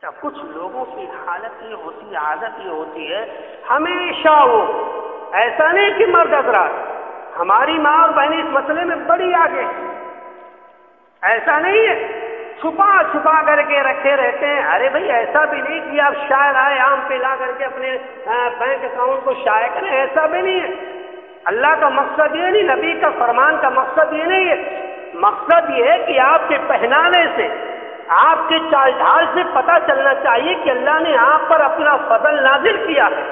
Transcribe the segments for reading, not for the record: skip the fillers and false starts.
اچھا، کچھ لوگوں کی حالت یہ ہوتی ہے، عادت یہ ہوتی ہے، ہمیشہ وہ ایسا نہیں کہ مرد حضرات، ہماری ماں اور بہنیں اس مسئلے میں بڑی آگے ہیں، ایسا نہیں ہے، چھپا چھپا کر کے رکھے رہتے ہیں. ارے بھائی ایسا بھی نہیں کہ آپ شاید آئے عام پہ لا کر کے اپنے بینک اکاؤنٹ کو شائع کریں، ایسا بھی نہیں ہے. اللہ کا مقصد یہ نہیں، نبی کا فرمان کا مقصد یہ نہیں ہے. مقصد یہ ہے کہ آپ کے پہنانے سے، آپ کے چال ڈھال سے پتہ چلنا چاہیے کہ اللہ نے آپ پر اپنا فضل نازل کیا ہے.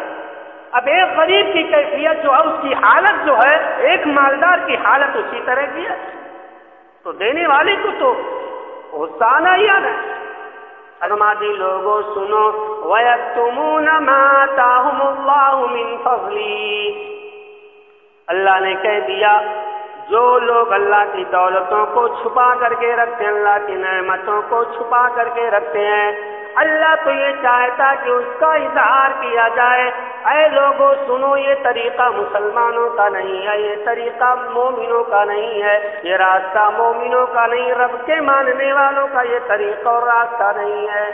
اب ایک غریب کی کیفیت جو ہے، اس کی حالت جو ہے، ایک مالدار کی حالت اسی طرح کی ہے، تو دینے والے کو تو غصہ آنا ہی آنا ہے. فرماتی لوگوں سنو، وَيَكْتُمُونَ مَا آتَاهُمُ اللَّهُ مِنْ فَضْلِهِ، اللہ نے کہہ دیا جو لوگ اللہ کی دولتوں کو چھپا کر کے رکھتے ہیں، اللہ کی نعمتوں کو چھپا کر کے رکھتے ہیں، اللہ تو یہ چاہتا کہ اس کا اظہار کیا جائے. اے لوگوں سنو، یہ طریقہ مسلمانوں کا نہیں ہے، یہ طریقہ مومنوں کا نہیں ہے، یہ راستہ مومنوں کا نہیں، رب کے ماننے والوں کا یہ طریقہ اور راستہ نہیں ہے.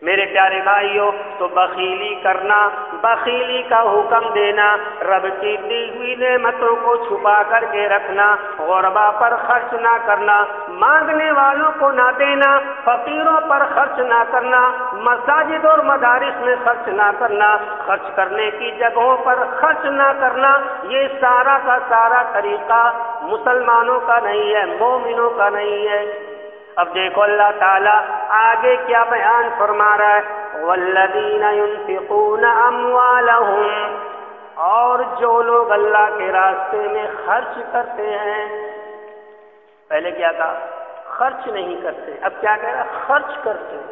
میرے پیارے بھائیوں، تو بخیلی کرنا، بخیلی کا حکم دینا، رب کی دی ہوئی نعمتوں کو چھپا کر کے رکھنا، غربا پر خرچ نہ کرنا، مانگنے والوں کو نہ دینا، فقیروں پر خرچ نہ کرنا، مساجد اور مدارس میں خرچ نہ کرنا، خرچ کرنے کی جگہوں پر خرچ نہ کرنا، یہ سارا کا سارا طریقہ مسلمانوں کا نہیں ہے، مومنوں کا نہیں ہے. اب دیکھو اللہ تعالیٰ آگے کیا بیان فرما رہا ہے، والذین ينفقون اموالهم، اور جو لوگ اللہ کے راستے میں خرچ کرتے ہیں. پہلے کیا کہا؟ خرچ نہیں کرتے، اب کیا کہہ رہا؟ خرچ کرتے ہیں.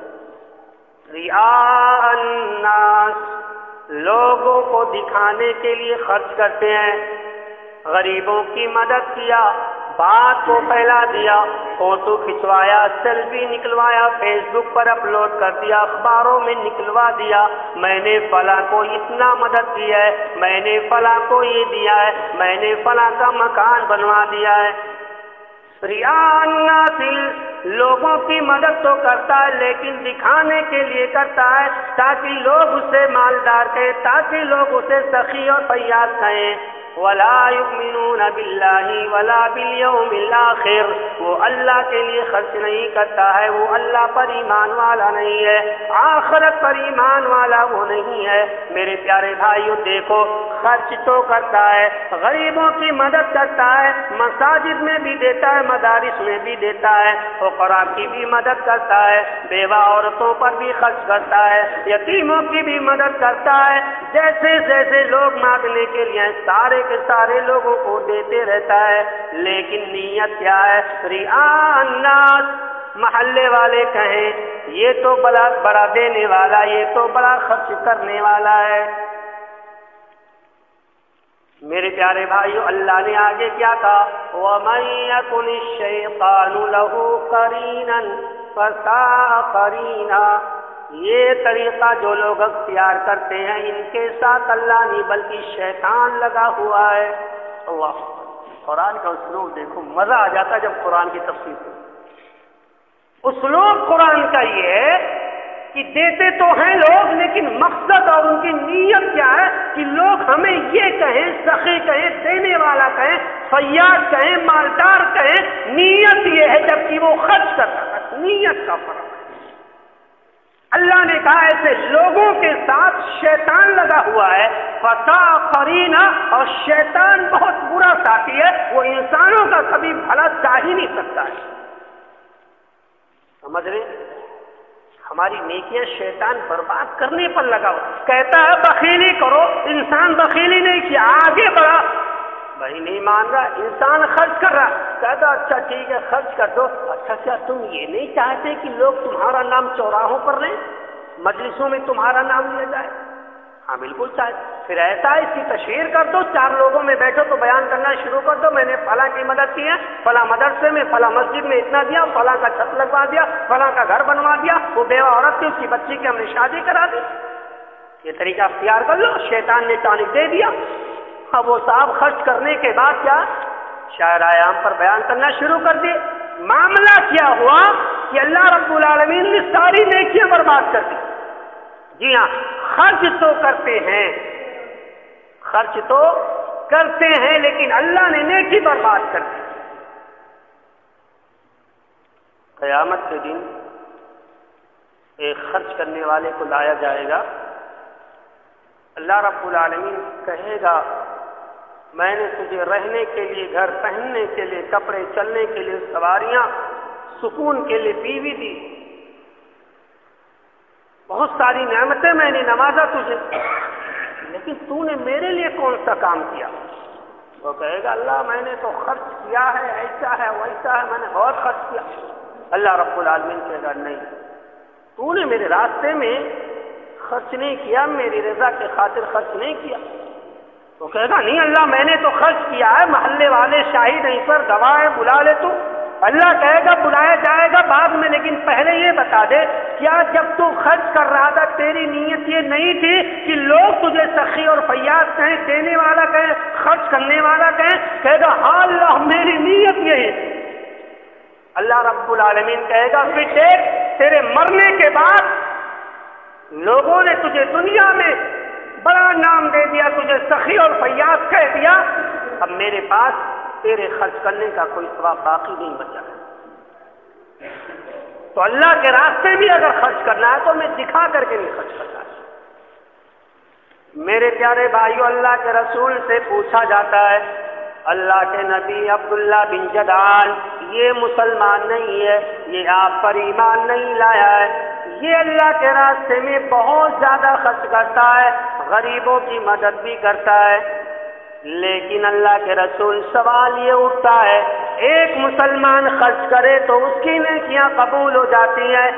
رعاء الناس، لوگوں کو دکھانے کے لیے خرچ کرتے ہیں. غریبوں کی مدد کیا، بات کو پھیلا دیا، فوٹو کھنچوایا، سیلفی نکلوایا، فیس بک پر اپلوڈ کر دیا، اخباروں میں نکلوا دیا، میں نے فلاں کو اتنا مدد کی ہے، میں نے فلاں کو یہ دیا ہے، میں نے فلاں کا مکان بنوا دیا ہے. رعاء الناس، لوگوں کی مدد تو کرتا ہے لیکن دکھانے کے لیے کرتا ہے، تاکہ لوگ اسے مالدار کہیں، تاکہ لوگ اسے سخی اور فیاض کہیں. ولا یؤمنون باللہ ولا بالیوم الآخر، وہ اللہ کے لیے خرچ نہیں کرتا ہے، وہ اللہ پر ایمان والا نہیں ہے، آخرت پر ایمان والا وہ نہیں ہے. میرے پیارے بھائیوں دیکھو، خرچ تو کرتا ہے، غریبوں کی مدد کرتا ہے، مساجد میں بھی دیتا ہے، مدارس میں بھی دیتا ہے، فقراء کی بھی مدد کرتا ہے، بیوہ عورتوں پر بھی خرچ کرتا ہے، یتیموں کی بھی مدد کرتا ہے. جیسے جیسے لوگ مانگنے کے لیے سارے کے سارے لوگوں کو دیتے رہتا ہے، لیکن نیت کیا ہے؟ رعاء الناس، محلے والے کہیں یہ تو بڑا دینے والا، یہ تو بڑا خرچ کرنے والا ہے. میرے پیارے بھائیو، اللہ نے آگے کیا کہا؟ وَمَن يَكُنِ الشَّيْطَانُ لَهُ قَرِينًا فَسَاءَ قَرِينًا، یہ طریقہ جو لوگ اختیار کرتے ہیں ان کے ساتھ اللہ نہیں بلکہ شیطان لگا ہوا ہے. اللہ، قرآن کا اسلوب دیکھو، مزہ آ جاتا ہے جب قرآن کی تفسیر ہو. اسلوب قرآن کا یہ ہے کہ دیتے تو ہیں لوگ، لیکن مقصد اور ان کی نیت کیا ہے کہ لوگ ہمیں یہ کہیں، سخی کہیں، دینے والا کہیں، فیاض کہیں، مالدار کہیں. نیت یہ ہے جبکہ وہ خرچ کرتا ہے، نیت کا فرق. اللہ نے کہا ایسے لوگوں کے ساتھ شیطان لگا ہوا ہے. فساء قرینا، اور شیطان بہت برا ساتھی ہے، وہ انسانوں کا کبھی بھلا چاہ ہی نہیں سکتا ہے. سمجھ رہے؟ ہماری نیکیاں شیطان برباد کرنے پر لگا ہوا، کہتا ہے بخیلی کرو، انسان بخیلی نہیں کیا، آگے بڑھا، بھائی نہیں مان رہا، انسان خرچ کر رہا، کہتا اچھا ٹھیک ہے خرچ کر دو. اچھا کیا تم یہ نہیں چاہتے کہ لوگ تمہارا نام چوراہوں پر لیں، مجلسوں میں تمہارا نام لیا جائے؟ ہاں بالکل چاہے. پھر ایسا ہے اس کی تشہیر کر دو، 4 لوگوں میں بیٹھو تو بیان کرنا شروع کر دو، میں نے فلاں کی مدد کی ہے، فلاں مدرسے میں فلاں مسجد میں اتنا دیا، فلاں کا چھت لگوا دیا، فلاں کا گھر بنوا دیا، وہ بیوہ عورت تھی اس کی بچی کی ہم نے شادی کرا دی. یہ طریقہ اختیار کر لو. شیطان نے ٹانک دے دیا. اب وہ صاحب خرچ کرنے کے بعد کیا شاعر عام پر بیان کرنا شروع کر دی. معاملہ کیا ہوا کہ اللہ رب العالمین نے ساری نیکیاں برباد کر دی۔ جی ہاں، خرچ تو کرتے ہیں، خرچ تو کرتے ہیں، لیکن اللہ نے نیکی برباد کر دی۔ قیامت کے دن ایک خرچ کرنے والے کو لایا جائے گا، اللہ رب العالمین کہے گا میں نے تجھے رہنے کے لیے گھر، پہننے کے لیے کپڑے، چلنے کے لیے سواریاں، سکون کے لیے بیوی دی، بہت ساری نعمتیں میں نے نوازا تجھے، لیکن تو نے میرے لیے کون سا کام کیا؟ وہ کہے گا اللہ میں نے تو خرچ کیا ہے، ایسا ہے ویسا ہے، میں نے بہت خرچ کیا۔ اللہ رب العالمین کہے گا نہیں، تو نے میرے راستے میں خرچ نہیں کیا، میری رضا کے خاطر خرچ نہیں کیا۔ وہ کہے گا نہیں اللہ میں نے تو خرچ کیا ہے، محلے والے شاہد ہیں پر گواہ ہے، بلا لے تو۔ اللہ کہے گا بلایا جائے گا بعد میں، لیکن پہلے یہ بتا دے کیا جب تو خرچ کر رہا تھا تیری نیت یہ نہیں تھی کہ لوگ تجھے سخی اور فیاض کہیں، دینے والا کہیں، خرچ کرنے والا کہیں؟ کہے گا ہاں اللہ میری نیت یہی ہے۔ اللہ رب العالمین کہے گا پھر دیکھ تیرے مرنے کے بعد لوگوں نے تجھے دنیا میں بڑا نام دے دیا، تجھے سخی اور فیاض کہہ دیا، اب میرے پاس تیرے خرچ کرنے کا کوئی ثواب باقی نہیں بچا۔ تو اللہ کے راستے بھی اگر خرچ کرنا ہے تو میں دکھا کر کے نہیں خرچ کرتا۔ میرے پیارے بھائیو، اللہ کے رسول سے پوچھا جاتا ہے، اللہ کے نبی عبداللہ بن جدعان یہ مسلمان نہیں ہے، یہ آپ پر ایمان نہیں لایا ہے، یہ اللہ کے راستے میں بہت زیادہ خرچ کرتا ہے، غریبوں کی مدد بھی کرتا ہے، لیکن اللہ کے رسول سوال یہ اٹھتا ہے ایک مسلمان خرچ کرے تو اس کی نیکیاں قبول ہو جاتی ہیں،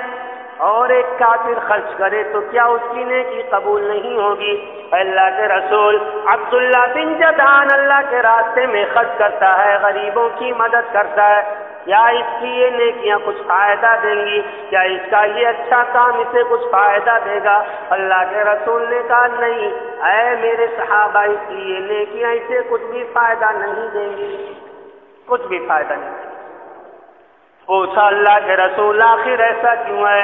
اور ایک کافر خرچ کرے تو کیا اس کی نیکی قبول نہیں ہوگی؟ اللہ کے رسول عبداللہ بن جدعان اللہ کے راستے میں خرچ کرتا ہے، غریبوں کی مدد کرتا ہے، کیا اس کی یہ نیکیاں کچھ فائدہ دیں گی؟ کیا اس کا یہ اچھا کام اسے کچھ فائدہ دے گا؟ اللہ کے رسول نے کہا نہیں، اے میرے صحابہ اس کی یہ نیکیاں اسے کچھ بھی فائدہ نہیں دیں گی، کچھ بھی فائدہ نہیں دیں گی۔ پوچھا اللہ کے رسول آخر ایسا کیوں ہے؟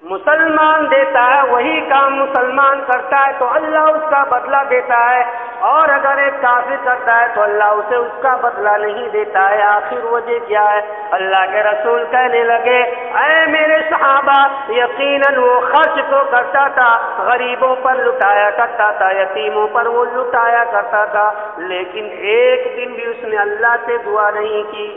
مسلمان دیتا ہے وہی کام مسلمان کرتا ہے تو اللہ اس کا بدلہ دیتا ہے، اور اگر ایک کافر کرتا ہے تو اللہ اسے اس کا بدلہ نہیں دیتا ہے، آخر وجہ کیا ہے؟ اللہ کے رسول کہنے لگے اے میرے صحابہ یقیناً وہ خرچ تو کرتا تھا، غریبوں پر لٹایا کرتا تھا، یتیموں پر وہ لٹایا کرتا تھا، لیکن ایک دن بھی اس نے اللہ سے دعا نہیں کی،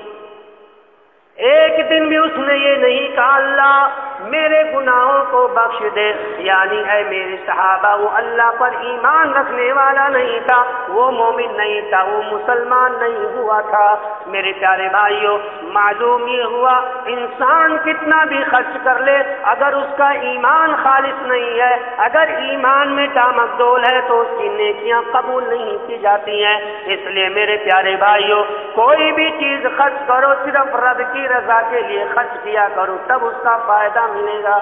ایک دن بھی اس نے یہ نہیں کہا اللہ میرے گناہوں کو بخش دے۔ یعنی اے میرے صحابہ وہ اللہ پر ایمان رکھنے والا نہیں تھا، وہ مومن نہیں تھا، وہ مسلمان نہیں ہوا تھا۔ میرے پیارے بھائیوں، معلوم یہ ہوا انسان کتنا بھی خرچ کر لے، اگر اس کا ایمان خالص نہیں ہے، اگر ایمان میں ڈامک ڈول ہے تو اس کی نیکیاں قبول نہیں کی جاتی ہیں۔ اس لیے میرے پیارے بھائیوں، کوئی بھی چیز خرچ کرو صرف رب کی رضا کے لیے خرچ کیا کرو، تب اس کا فائدہ ملے گا،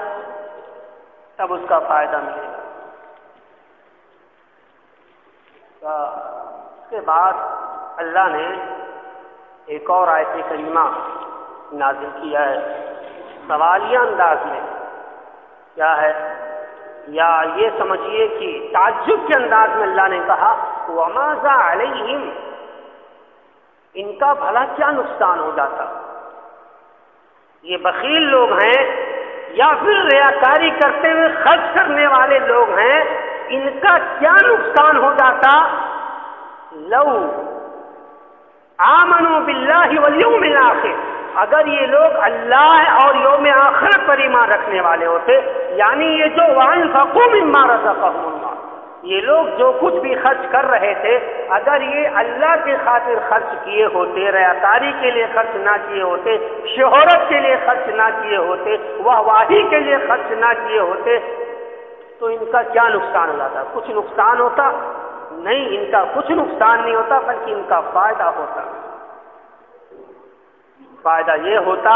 تب اس کا فائدہ ملے گا۔ اس کے بعد اللہ نے ایک اور آیت کریمہ نازل کیا ہے سوالیہ انداز میں، کیا ہے؟ یا یہ سمجھیے کہ تعجب کے انداز میں اللہ نے کہا وَمَاذَا عَلَيْهِمْ، ان کا بھلا کیا نقصان ہو جاتا؟ یہ بخیل لوگ ہیں یا پھر ریاکاری کرتے ہوئے خرچ کرنے والے لوگ ہیں، ان کا کیا نقصان ہو جاتا؟ لو آمنوا باللہ والیوم الآخر، اگر یہ لوگ اللہ اور یوم آخرت پر ایمان رکھنے والے ہوتے، یعنی یہ جو وَأَنفَقُوا مِمَّا رَزَقَهُمُ اللَّهُ، یہ لوگ جو کچھ بھی خرچ کر رہے تھے اگر یہ اللہ کی خاطر خرچ کیے ہوتے، ریاکاری کے لیے خرچ نہ کیے ہوتے، شہرت کے لیے خرچ نہ کیے ہوتے، واہواہی کے لیے خرچ نہ کیے ہوتے، تو ان کا کیا نقصان ہو جاتا؟ کچھ نقصان ہوتا؟ نہیں، ان کا کچھ نقصان نہیں ہوتا، بلکہ ان کا فائدہ ہوتا۔ فائدہ یہ ہوتا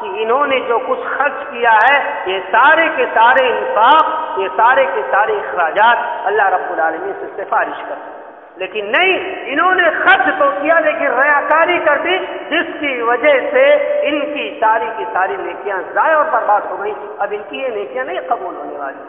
کہ انہوں نے جو کچھ خرچ کیا ہے، یہ سارے کے سارے انفاق، یہ سارے کے سارے اخراجات اللہ رب العالمین سے سفارش کرتے ہیں۔ لیکن نہیں، انہوں نے خرچ تو کیا لیکن ریاکاری کر دی، جس کی وجہ سے ان کی ساری نیکیاں ضائع اور برباد ہو گئی. اب ان کی یہ نیکیاں نہیں قبول ہونے والی.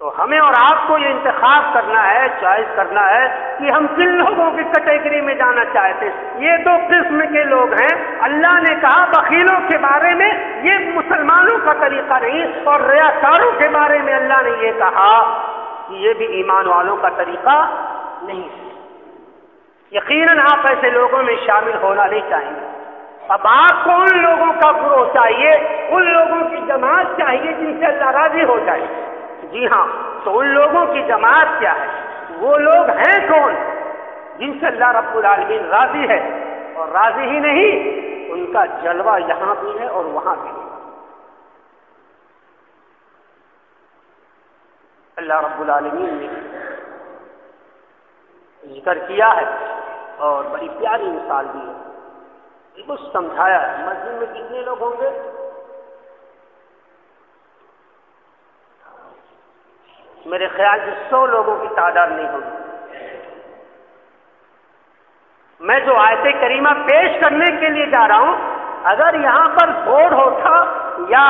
تو ہمیں اور آپ کو یہ انتخاب کرنا ہے، چوائس کرنا ہے کہ ہم کن لوگوں کی کیٹیگری میں جانا چاہتے ہیں. یہ دو قسم کے لوگ ہیں. اللہ نے کہا بخیلوں کے بارے میں یہ مسلمانوں کا طریقہ نہیں، اور ریاکاروں کے بارے میں اللہ نے یہ کہا کہ یہ بھی ایمان والوں کا طریقہ نہیں ہے. یقیناً آپ ایسے لوگوں میں شامل ہونا نہیں چاہیں گے. اب آپ کو ان لوگوں کا گروہ چاہیے، ان لوگوں کی جماعت چاہیے جن سے اللہ راضی ہو جائے. جی ہاں، تو ان لوگوں کی جماعت کیا ہے؟ وہ لوگ ہیں کون جن سے اللہ رب العالمین راضی ہے، اور راضی ہی نہیں، ان کا جلوہ یہاں بھی ہے اور وہاں بھی ہے. اللہ رب العالمین نے ذکر کیا ہے اور بڑی پیاری مثال دی ہے. کچھ سمجھایا ہے. مسجد میں کتنے لوگ ہوں گے؟ میرے خیال سے 100 لوگوں کی تعداد نہیں ہوگی. میں جو آیت کریمہ پیش کرنے کے لیے جا رہا ہوں، اگر یہاں پر بورڈ ہوتا یا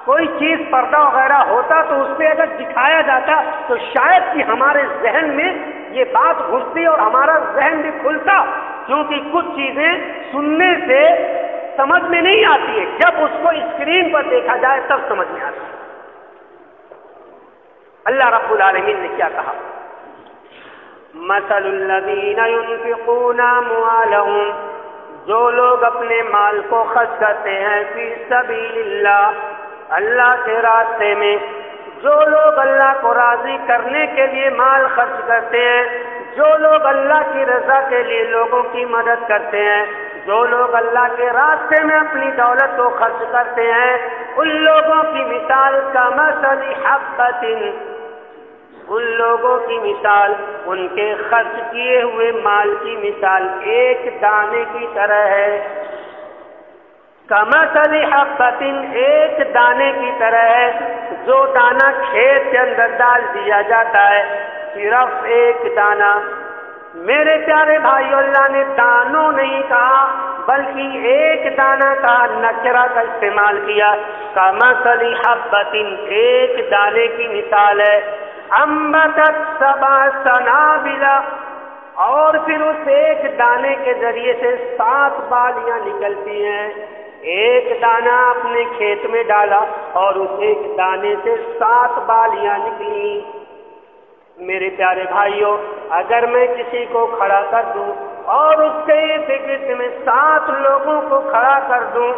کوئی چیز پردہ وغیرہ ہوتا تو اس پہ اگر دکھایا جاتا تو شاید کہ ہمارے ذہن میں یہ بات گھستی اور ہمارا ذہن بھی کھلتا، کیونکہ کچھ چیزیں سننے سے سمجھ میں نہیں آتی ہے، جب اس کو اسکرین پر دیکھا جائے تب سمجھ میں آتی ہے. اللہ رب العالمین نے کیا کہا؟ مثل الذین ينفقون اموالهم، جو لوگ اپنے مال کو خرچ کرتے ہیں فی سبیل اللہ، اللہ کے راستے میں، جو لوگ اللہ کو راضی کرنے کے لیے مال خرچ کرتے ہیں، جو لوگ اللہ کی رضا کے لیے لوگوں کی مدد کرتے ہیں، جو لوگ اللہ کے راستے میں اپنی دولت کو خرچ کرتے ہیں، ان لوگوں کی مثال کمثل حبۃ، ان لوگوں کی مثال ان کے خرچ کیے ہوئے مال کی مثال ایک دانے کی طرح ہے. کمثل حبۃ، ایک دانے کی طرح ہے. جو دانہ کھیت کے اندر ڈال دیا جاتا ہے، صرف ایک دانہ. میرے پیارے بھائیو، اللہ نے دانوں نہیں کہا بلکہ ایک دانہ کا نکرہ کا استعمال کیا. کمثل حبۃ، ایک دانے کی مثال ہے. انبتت 7 سنابل، اور پھر اس ایک دانے کے ذریعے سے 7 بالیاں نکلتی ہیں. ایک دانہ اپنے کھیت میں ڈالا اور اس ایک دانے سے 7 بالیاں نکلی. میرے پیارے بھائیوں، اگر میں کسی کو کھڑا کر دوں اور اس کے گرد میں 7 لوگوں کو کھڑا کر دوں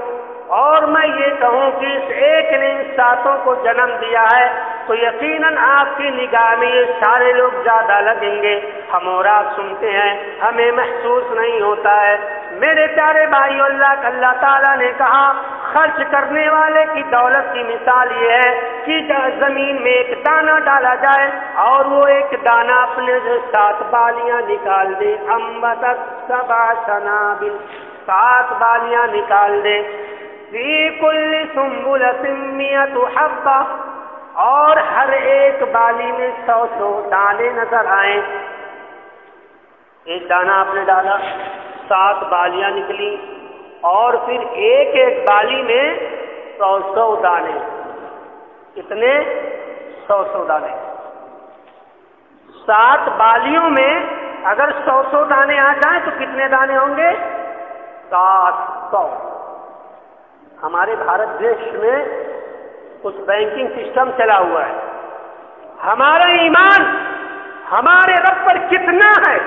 اور میں یہ کہوں کہ اس ایک نے ان 7 کو جنم دیا ہے، تو یقیناً آپ کی نگاہ میں یہ سارے لوگ زیادہ لگیں گے. ہم اور آپ سنتے ہیں، ہمیں محسوس نہیں ہوتا ہے. میرے پیارے بھائیو، اللہ تعالیٰ نے کہا خرچ کرنے والے کی دولت کی مثال یہ ہے کہ زمین میں ایک دانہ ڈالا جائے اور وہ ایک دانہ اپنے سے 7 بالیاں نکال دے. انبتت 7 سنابل، 7 بالیاں نکال دے. فی کل سنبلۃ 100 حبۃ، اور ہر ایک بالی میں 100 دانے نظر آئیں. ایک دانہ آپ نے ڈالا، 7 بالیاں نکلی، اور پھر ایک ایک بالی میں 100 دانے. کتنے؟ 100 دانے. 7 بالیوں میں اگر 100 دانے آ جائیں تو کتنے دانے ہوں گے؟ 700. ہمارے بھارت دیش میں کچھ بینکنگ سسٹم چلا ہوا ہے. ہمارا ایمان ہمارے رب پر کتنا ہے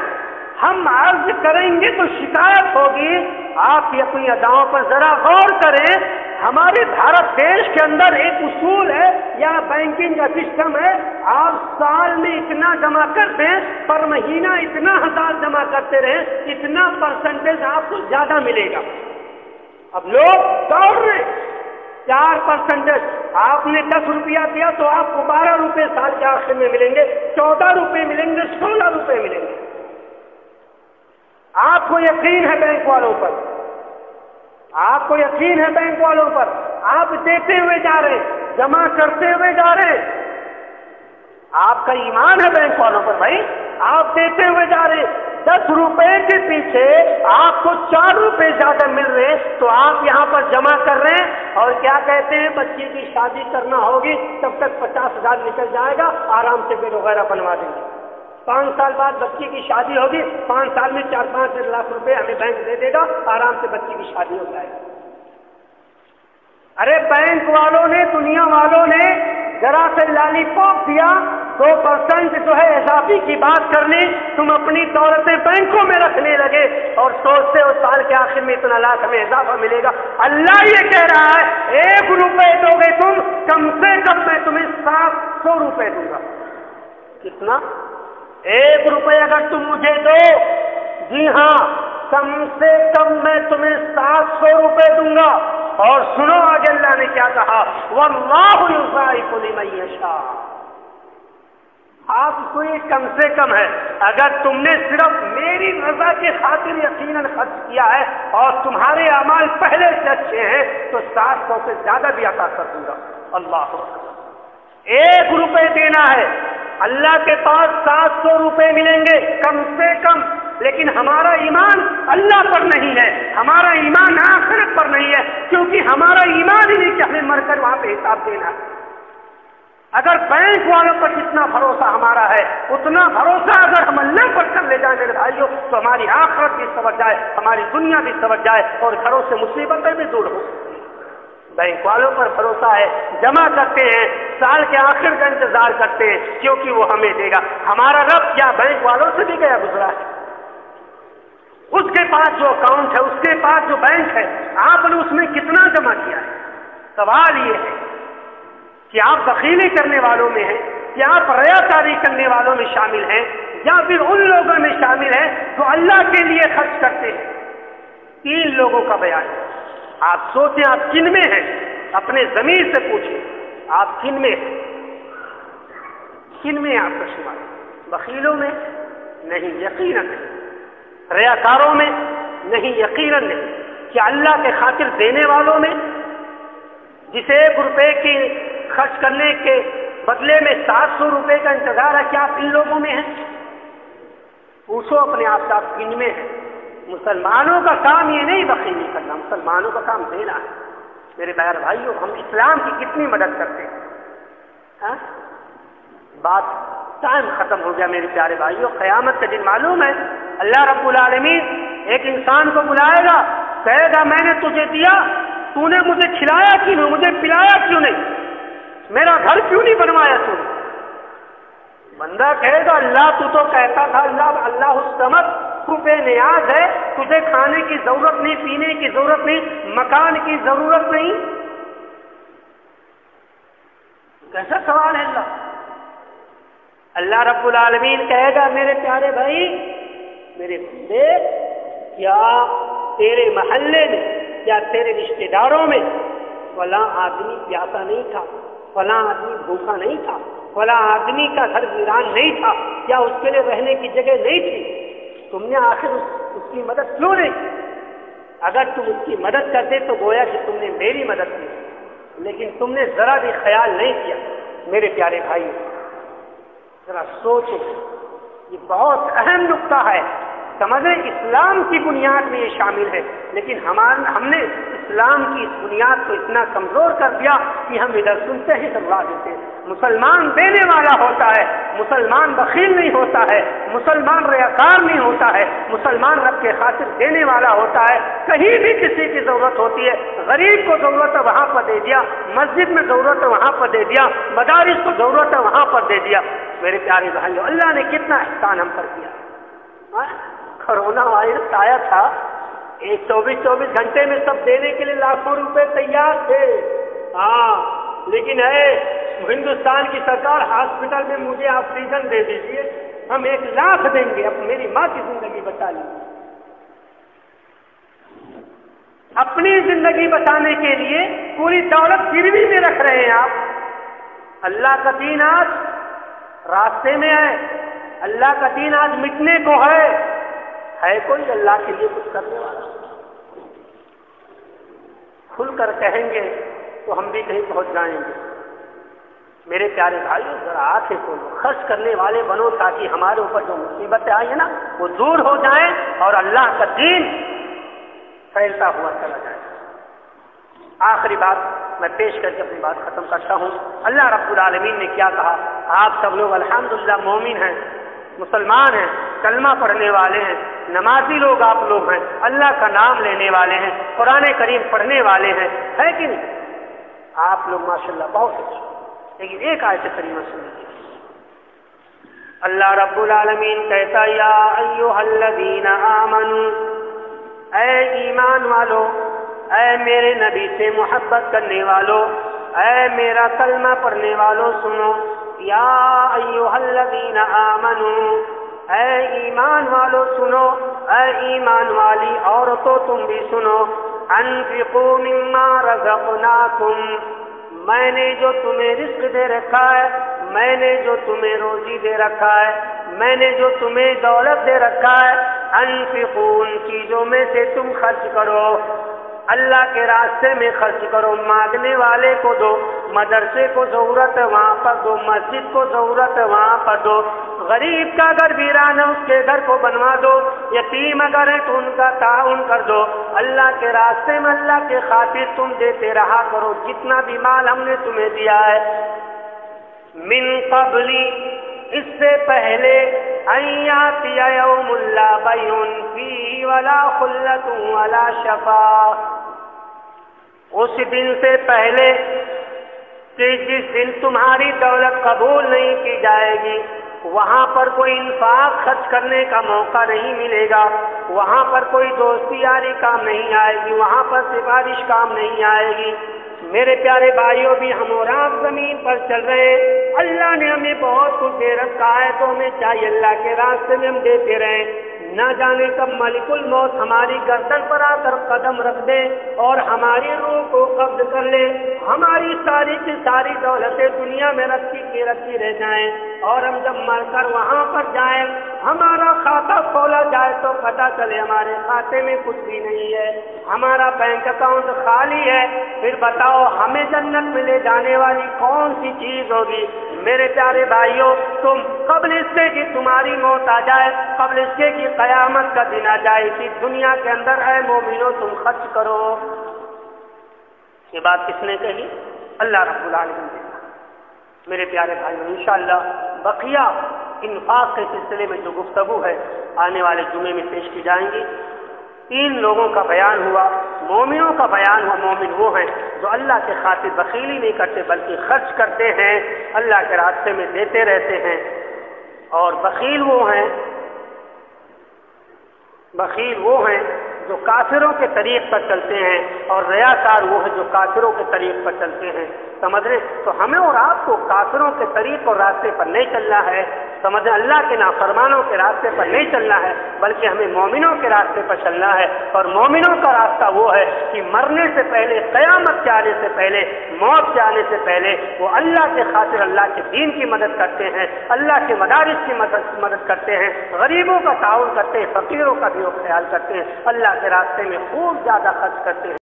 ہم عرض کریں گے تو شکایت ہوگی. آپ بھی اپنی اداؤں پر ذرا غور کریں. ہمارے بھارت دیش کے اندر ایک اصول ہے یا بینکنگ کا سسٹم ہے، آپ سال میں اتنا جمع کرتے ہیں، پر مہینہ اتنا ہزار جمع کرتے رہیں، اتنا پرسنٹیج آپ کو زیادہ ملے گا. اب لوگ دوڑ رہے 4%. آپ نے 10 روپیہ دیا تو آپ کو 12 روپے سال کے آخر میں ملیں گے، 14 روپے ملیں گے، 16 روپے ملیں گے. آپ کو یقین ہے بینک والوں پر، آپ کو یقین ہے بینک والوں پر. آپ دیتے ہوئے جا رہے ہیں، جمع کرتے ہوئے جا رہے ہیں. آپ کا ایمان ہے بینک والوں پر بھائی، آپ دیتے ہوئے جا رہے 10 روپے کے پیچھے آپ کو 4 روپے زیادہ مل رہے ہیں، تو آپ یہاں پر جمع کر رہے ہیں اور کیا کہتے ہیں بچی کی شادی کرنا ہوگی تب تک 50,000 نکل جائے گا، آرام سے بیڈ وغیرہ بنوا دیں گے۔ 5 سال بعد بچی کی شادی ہوگی، 5 سال میں 4-5 لاکھ روپے ہمیں بینک دے دے گا، آرام سے بچی کی شادی ہو جائے گی۔ ارے بینک والوں نے، دنیا والوں نے ذرا سے لالی پاپ دیا، 2% جو ہے اضافی کی بات کر لی، تم اپنی دولتیں بینکوں میں رکھنے لگے اور سوچتے ہو سال کے آخر میں اتنا لاکھ ہمیں اضافہ ملے گا۔ اللہ یہ کہہ رہا ہے 1 روپے دو گے تم، کم سے کم میں تمہیں 700 روپے دوں گا۔ کتنا؟ 1 روپے اگر تم مجھے دو، جی ہاں کم سے کم میں تمہیں 700 روپے دوں گا۔ اور سنو آج اللہ نے کیا کہا، واللہ یضاعف لمن یشاء۔ آپ کو یہ کم سے کم ہے، اگر تم نے صرف میری رضا کی خاطر یقیناً خرچ کیا ہے اور تمہارے اعمال پہلے سے اچھے ہیں تو 700 سے زیادہ بھی عطا کر دوں گا۔ اللہ اکبر۔ 1 روپے دینا ہے، اللہ کے پاس 700 روپے ملیں گے کم سے کم، لیکن ہمارا ایمان اللہ پر نہیں ہے، ہمارا ایمان آخرت پر نہیں ہے، کیونکہ ہمارا ایمان ہی نہیں کہ ہمیں مر کر وہاں پہ حساب دینا ہے۔ اگر بینک والوں پر جتنا بھروسہ ہمارا ہے اتنا بھروسہ اگر ہم اللہ پر کر لے جائیں میرے بھائیوں تو ہماری آخرت بھی سبق جائے، ہماری دنیا بھی سبق جائے اور گھروں سے مصیبتیں بھی دور ہو۔ بینک والوں پر بھروسہ ہے، جمع کرتے ہیں، سال کے آخر کا انتظار کرتے ہیں کیونکہ وہ ہمیں دے گا۔ ہمارا رب کیا بینک والوں سے بھی گیا گزرا ہے؟ اس کے پاس جو اکاؤنٹ ہے، اس کے پاس جو بینک ہے، آپ نے اس میں کتنا جمع کیا ہے؟ سوال یہ ہے کہ آپ بخیلی کرنے والوں میں ہیں یا آپ ریاکاری کرنے والوں میں شامل ہیں یا پھر ان لوگوں میں شامل ہیں جو اللہ کے لیے خرچ کرتے ہیں۔ 3 لوگوں کا بیان ہے۔ آپ سوچیں آپ کن میں ہیں، اپنے ضمیر سے پوچھیں آپ کن میں ہیں، کن میں آپ کا شمار؟ بخیلوں میں؟ نہیں، یقیناً نہیں۔ ریاکاروں میں؟ نہیں، یقیناً نہیں۔ کیا اللہ کے خاطر دینے والوں میں، جسے 1 روپے کی خرچ کرنے کے بدلے میں 700 روپے کا انتظار ہے، کیا آپ ان لوگوں میں ہیں؟ پوچھو اپنے آپ سے آپ کن میں ہیں۔ مسلمانوں کا کام یہ نہیں بخیلی کرنا، مسلمانوں کا کام دینا ہے۔ میرے پیارے بھائیوں، ہم اسلام کی کتنی مدد کرتے ہیں۔ بات ٹائم ختم ہو گیا میرے پیارے بھائیوں، قیامت کے دن معلوم ہے اللہ رب العالمین ایک انسان کو بلائے گا، کہے گا میں نے تجھے دیا، تو نے مجھے کھلایا کیوں نہیں، مجھے پلایا کیوں نہیں، میرا گھر کیوں نہیں بنوایا تو نے؟ بندہ کہے گا اللہ تو کہتا تھا اللہ الصمد، تو بے نیاز ہے، تجھے کھانے کی ضرورت نہیں، پینے کی ضرورت نہیں، مکان کی ضرورت نہیں۔ کیسا سوال ہے اللہ رب العالمین کہے گا میرے پیارے بھائی، میرے بندے، کیا تیرے محلے میں، کیا تیرے رشتے داروں میں فلاں آدمی پیاسا نہیں تھا، فلاں آدمی بھوکا نہیں تھا، فلاں آدمی کا گھر ویران نہیں تھا، یا اس کے لیے رہنے کی جگہ نہیں تھی؟ تم نے آخر اس کی مدد کیوں نہیں کی؟ اگر تم اس کی مدد کرتے تو گویا کہ تم نے میری مدد کی، لیکن تم نے ذرا بھی خیال نہیں کیا۔ میرے پیارے بھائی ذرا سوچو، یہ بہت اہم نقطہ ہے، سمجھیں اسلام کی بنیاد میں یہ شامل ہے، لیکن ہم نے اسلام کی اس بنیاد کو اتنا کمزور کر دیا کہ ہم ادھر سنتے ہی سنوا دیتے ہیں۔ مسلمان دینے والا ہوتا ہے، مسلمان بخیل نہیں ہوتا ہے، مسلمان ریاکار نہیں ہوتا ہے، مسلمان رب کے خاطر دینے والا ہوتا ہے۔ کہیں بھی کسی کی ضرورت ہوتی ہے، غریب کو ضرورت ہے وہاں پر دے دیا، مسجد میں ضرورت ہے وہاں پر دے دیا، مدارس کو ضرورت ہے وہاں پر دے دیا۔ میرے پیارے بھائیوں، اللہ نے کتنا احسان ہم پر کیا۔ کرونا وائرس آیا تھا، 24 گھنٹے میں سب دینے کے لیے لاکھوں روپے تیار تھے، لیکن ہندوستان کی سرکار ہاسپٹل میں مجھے آکسیجن دے دیجیے، ہم 1 لاکھ دیں گے، اب میری ماں کی زندگی بچا لیجیے۔ اپنی زندگی بچانے کے لیے پوری دولت گروی میں رکھ رہے ہیں آپ۔ اللہ کا دین آج راستے میں ہے، اللہ کا دین آج مٹنے کو ہے کوئی اللہ کے لیے کچھ کرنے والا؟ کھل کر کہیں گے تو ہم بھی کہیں پہنچ جائیں گے، میرے پیارے بھائیو ذرا آنکھیں کھولو، خرچ کرنے والے بنو تاکہ ہمارے اوپر جو مصیبتیں آئی ہیں نا وہ دور ہو جائیں اور اللہ کا دین پھیلتا ہوا چلا جائے۔ آخری بات میں پیش کر کے اپنی بات ختم کرتا ہوں۔ اللہ رب العالمین نے کیا کہا؟ آپ سب لوگ الحمدللہ مومن ہیں، مسلمان ہیں، کلمہ پڑھنے والے ہیں، نمازی لوگ آپ لوگ ہیں، اللہ کا نام لینے والے ہیں، قرآن کریم پڑھنے والے ہیں، ہے کہ نہیں؟ آپ لوگ ماشاءاللہ بہت اچھے، لیکن ایک آیت کریمہ سن لیجیے۔ اللہ رب العالمین کہتا یا ایھا الذین آمنوا، اے ایمان والو، اے میرے نبی سے محبت کرنے والو، اے میرا کلمہ پڑھنے والو سنو، یا ایھا الذین آمنوا، اے ایمان والو سنو، اے ایمان والی عورتوں تم بھی سنو، انفقوا مما رزقناکم، میں نے جو تمہیں رزق دے رکھا ہے، میں نے جو تمہیں روزی دے رکھا ہے، میں نے جو تمہیں دولت دے رکھا ہے، انفقوا ان چیزوں میں سے تم خرچ کرو، اللہ کے راستے میں خرچ کرو، مانگنے والے کو دو، مدرسے کو ضرورت ہے وہاں پر دو، مسجد کو ضرورت ہے وہاں پر دو، غریب کا اگر ویران ہے اس کے گھر کو بنوا دو، یتیم اگر ہے تو ان کا تعاون کر دو، اللہ کے راستے میں اللہ کے خاطر تم دیتے رہا کرو جتنا بھی مال ہم نے تمہیں دیا ہے۔ من قبلی، اس سے پہلے، ان یاتی یوم لا بیع فیہ ولا خلۃ ولا شفاعۃ، اس دن سے پہلے کہ جس دن تمہاری دولت قبول نہیں کی جائے گی، وہاں پر کوئی انفاق خرچ کرنے کا موقع نہیں ملے گا، وہاں پر کوئی دوستی یاری کام نہیں آئے گی، وہاں پر سفارش کام نہیں آئے گی۔ میرے پیارے بھائیوں بھی ہم اور آپ زمین پر چل رہے ہیں، اللہ نے ہمیں بہت کچھ دے رکھا ہے تو ہمیں چاہیے اللہ کے راستے میں ہم دیتے رہیں، نہ جانے کب ملک الموت ہماری گردن پر آ کر قدم رکھ دے اور ہماری روح کو قبض کر لے، ہماری ساری کی ساری دولتیں دنیا میں رکھی رہ جائیں، اور ہم جب مر کر وہاں پر جائیں ہمارا کھاتا کھولا جائے تو پتہ چلے ہمارے کھاتے میں کچھ بھی نہیں ہے، ہمارا بینک اکاؤنٹ خالی ہے، پھر بتاؤ ہمیں جنت میں لے جانے والی کون سی چیز ہوگی؟ میرے پیارے بھائیوں، تم قبل اس سے کہ تمہاری موت آ جائے، قبل اس کے کہ قیامت کا دن آ جائے، اسی دنیا کے اندر اے مومنو تم خرچ کرو۔ یہ بات کس نے کہی؟ اللہ رب العالمین نے۔ میرے پیارے بھائیوں، انشاءاللہ بقیہ انفاق کے سلسلے میں جو گفتگو ہے آنے والے جمعے میں پیش کی جائیں گی۔ 3 لوگوں کا بیان ہوا، مومنوں کا بیان ہوا۔ مومن وہ ہیں جو اللہ کے خاطر بخیلی نہیں کرتے بلکہ خرچ کرتے ہیں، اللہ کے راستے میں دیتے رہتے ہیں، اور بخیل وہ ہیں جو کافروں کے طریق پر چلتے ہیں، اور ریاکار وہ ہیں جو کافروں کے طریق پر چلتے ہیں۔ سمجھ رہے؟ تو ہمیں اور آپ کو کافروں کے طریق اور راستے پر نہیں چلنا ہے، سمجھ اللہ کے نافرمانوں کے راستے پر نہیں چلنا ہے، بلکہ ہمیں مومنوں کے راستے پر چلنا ہے۔ اور مومنوں کا راستہ وہ ہے کہ مرنے سے پہلے، قیامت کے آنے سے پہلے، موت کے آنے سے پہلے وہ اللہ کے خاطر اللہ کے دین کی مدد کرتے ہیں، اللہ کے مدارس کی مدد کرتے ہیں، غریبوں کا تعاون کرتے ہیں، فقیروں کا بھی وہ خیال کرتے ہیں، اللہ کے راستے میں خوب زیادہ خرچ کرتے ہیں۔